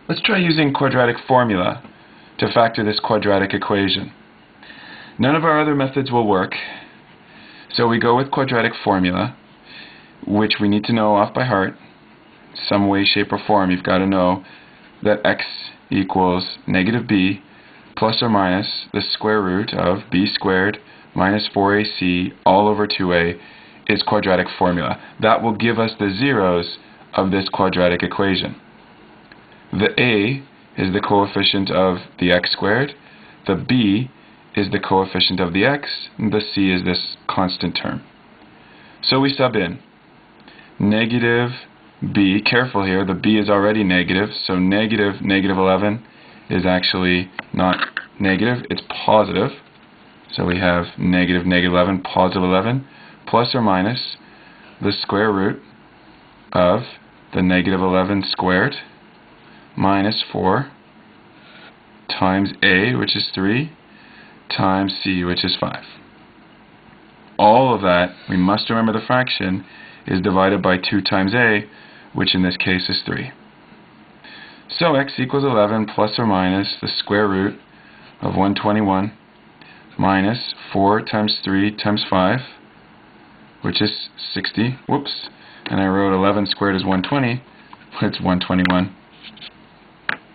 Let's try using quadratic formula to factor this quadratic equation. None of our other methods will work, so we go with quadratic formula, which we need to know off by heart. Some way, shape, or form, you've got to know that x equals negative b plus or minus the square root of b squared minus 4ac all over 2a is quadratic formula. That will give us the zeros of this quadratic equation. The a is the coefficient of the x squared, the b is the coefficient of the x, and the c is this constant term. So we sub in negative b. Careful here, the b is already negative, so negative 11 is actually not negative, it's positive. So we have negative 11, positive 11, plus or minus the square root of the negative 11 squared minus 4 times a, which is 3, times c, which is 5. All of that, we must remember the fraction, is divided by 2 times a, which in this case is 3. So x equals 11 plus or minus the square root of 121 minus 4 times 3 times 5, which is 60. Whoops. And I wrote 11 squared is 120. It's 121.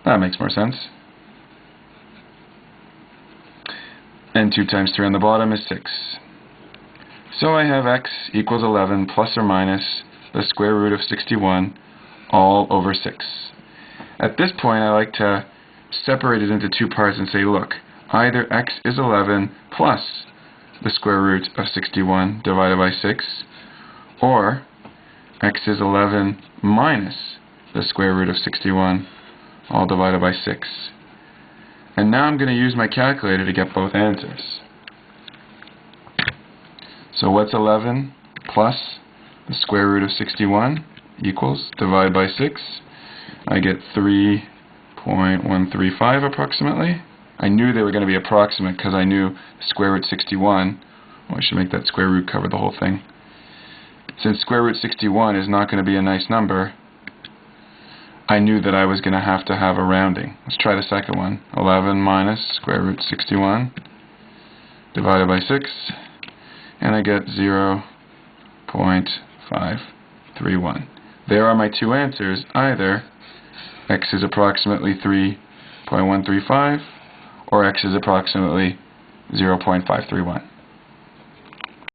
That makes more sense. And 2 times 3 on the bottom is 6. So I have x equals 11 plus or minus the square root of 61 all over 6. At this point, I like to separate it into two parts and say, look, either x is 11 plus the square root of 61 divided by 6, or x is 11 minus the square root of 61 all divided by 6. And now I'm going to use my calculator to get both answers. So what's 11 plus the square root of 61 equals, divide by 6, I get 3.135 approximately. I knew they were going to be approximate because I knew square root 61, well, I should make that square root cover the whole thing. Since square root 61 is not going to be a nice number, I knew that I was going to have a rounding. Let's try the second one. 11 minus square root 61 divided by 6, and I get 0.531. There are my two answers. Either x is approximately 3.135 or x is approximately 0.531.